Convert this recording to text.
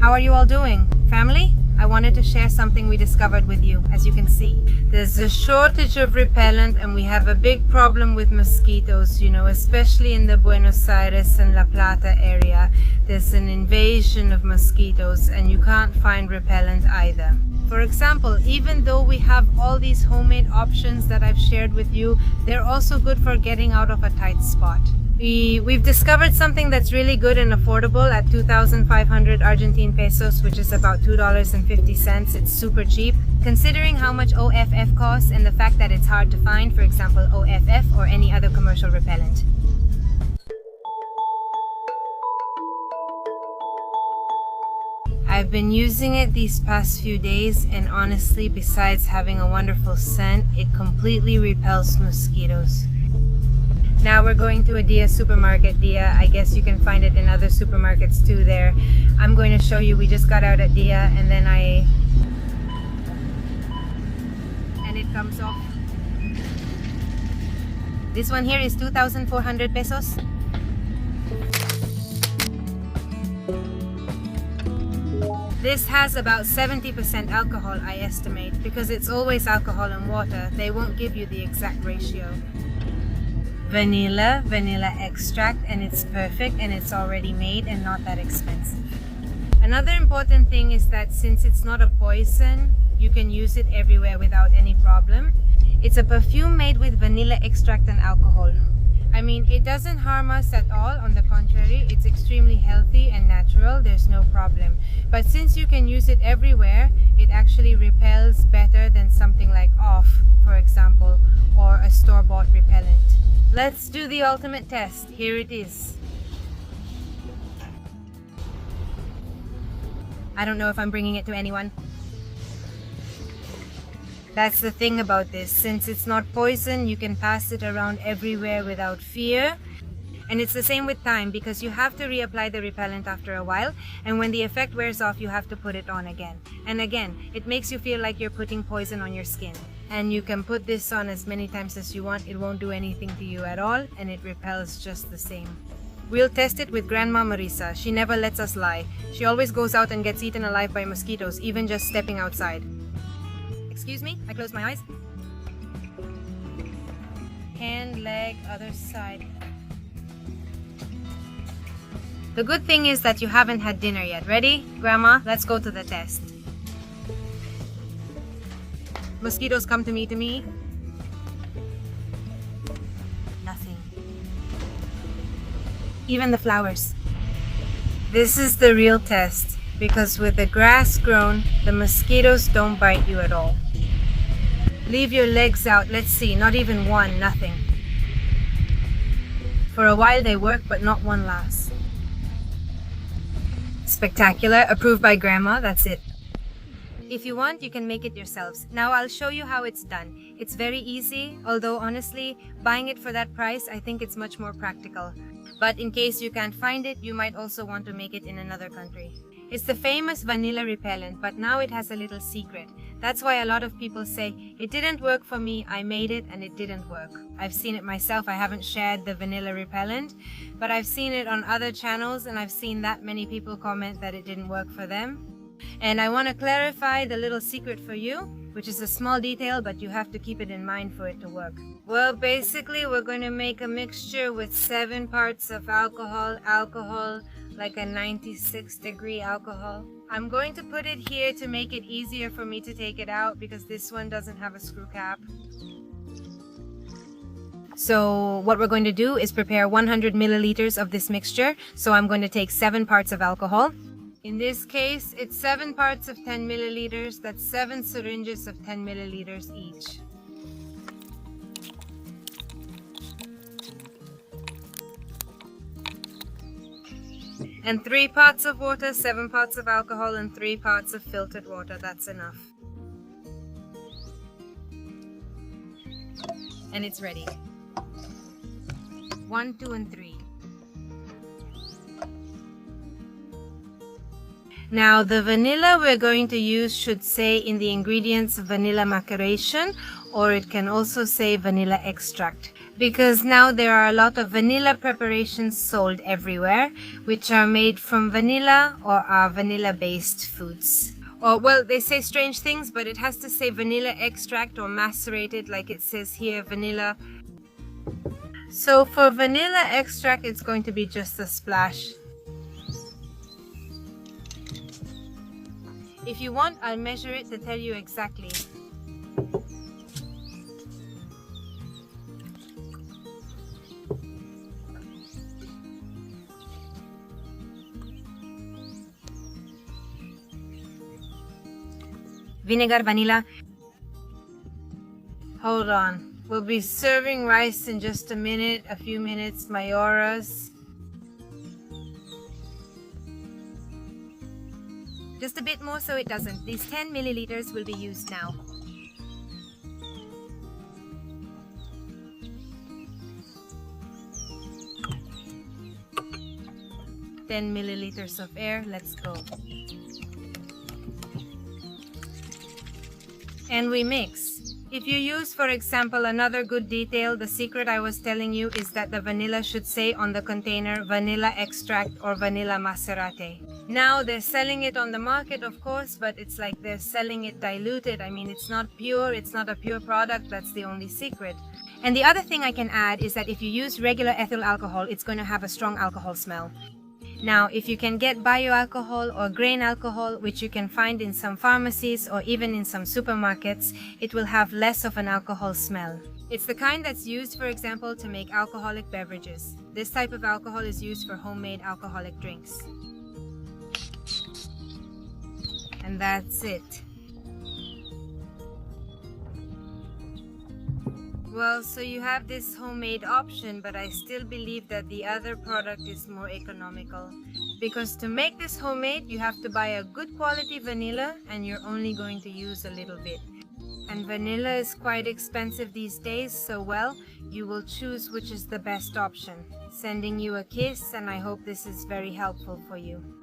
How are you all doing? Family? I wanted to share something we discovered with you. As you can see, there's a shortage of repellent and we have a big problem with mosquitoes, especially in the Buenos Aires and La Plata area. There's an invasion of mosquitoes and you can't find repellent either. For example, even though we have all these homemade options that I've shared with you, they're also good for getting out of a tight spot. We've discovered something that's really good and affordable at 2,500 Argentine pesos, which is about $2.50. It's super cheap. Considering how much OFF costs and the fact that it's hard to find, for example, OFF or any other commercial repellent. I've been using it these past few days and honestly, besides having a wonderful scent, it completely repels mosquitoes. Now we're going to a Dia supermarket. Dia, I guess you can find it in other supermarkets too there. I'm going to show you, we just got out at Dia and then and it comes off. This one here is 2,400 pesos. This has about 70% alcohol, I estimate, because it's always alcohol and water. They won't give you the exact ratio. Vanilla extract, and it's perfect and it's already made and not that expensive. Another important thing is that since it's not a poison, you can use it everywhere without any problem. It's a perfume made with vanilla extract and alcohol. I mean, it doesn't harm us at all. On the contrary, it's extremely healthy and natural. There's no problem. But since you can use it everywhere, it actually repels better than something like OFF, for example, or a store-bought repellent. Let's do the ultimate test. Here it is. I don't know if I'm bringing it to anyone. That's the thing about this. Since it's not poison, you can pass it around everywhere without fear. And it's the same with time because you have to reapply the repellent after a while, and when the effect wears off, you have to put it on again. And again, it makes you feel like you're putting poison on your skin. And you can put this on as many times as you want. It won't do anything to you at all, and it repels just the same. We'll test it with Grandma Marisa. She never lets us lie. She always goes out and gets eaten alive by mosquitoes, even just stepping outside. Excuse me, I closed my eyes. Hand, leg, other side. The good thing is that you haven't had dinner yet. Ready, Grandma? Let's go to the test. Mosquitoes come to me. Nothing. Even the flowers. This is the real test because with the grass grown, the mosquitoes don't bite you at all. Leave your legs out. Let's see, not even one, nothing. For a while they work, but not one lasts. Spectacular, approved by Grandma, that's it. If you want, you can make it yourselves. Now I'll show you how it's done. It's very easy, although honestly, buying it for that price, I think it's much more practical. But in case you can't find it, you might also want to make it in another country. It's the famous vanilla repellent, but now it has a little secret. That's why a lot of people say, it didn't work for me, I made it and it didn't work. I've seen it myself. I haven't shared the vanilla repellent, but I've seen it on other channels and I've seen that many people comment that it didn't work for them. And I want to clarify the little secret for you, which is a small detail, but you have to keep it in mind for it to work. Well, basically, we're going to make a mixture with 7 parts of alcohol, like a 96-degree alcohol. I'm going to put it here to make it easier for me to take it out because this one doesn't have a screw cap. So what we're going to do is prepare 100 milliliters of this mixture. So I'm going to take 7 parts of alcohol. In this case, it's 7 parts of 10 milliliters. That's 7 syringes of 10 milliliters each. And 3 pots of water, 7 pots of alcohol, and 3 pots of filtered water. That's enough. And it's ready. 1, 2, and 3. Now the vanilla we're going to use should say in the ingredients vanilla maceration, or it can also say vanilla extract. because now there are a lot of vanilla preparations sold everywhere, which are made from vanilla or are vanilla-based foods. Or, well, they say strange things, but it has to say vanilla extract or macerated, like it says here, vanilla. So for vanilla extract, it's going to be just a splash. If you want, I'll measure it to tell you exactly. Vinegar, vanilla. Hold on. We'll be serving rice in just a minute, a few minutes, Mayoras. Just a bit more so it doesn't. These 10 milliliters will be used now. Ten milliliters of air. Let's go. And we mix. If you use, for example, another good detail, the secret I was telling you is that the vanilla should say on the container vanilla extract or vanilla macerate. Now they're selling it on the market, of course, but it's like they're selling it diluted. I mean, it's not pure, it's not a pure product, that's the only secret. And the other thing I can add is that if you use regular ethyl alcohol, it's going to have a strong alcohol smell. Now, if you can get bioalcohol or grain alcohol, which you can find in some pharmacies or even in some supermarkets, it will have less of an alcohol smell. It's the kind that's used, for example, to make alcoholic beverages. This type of alcohol is used for homemade alcoholic drinks. And that's it. Well, so you have this homemade option, but I still believe that the other product is more economical. Because to make this homemade, you have to buy a good quality vanilla and you're only going to use a little bit. And vanilla is quite expensive these days, so well, you will choose which is the best option. Sending you a kiss, and I hope this is very helpful for you.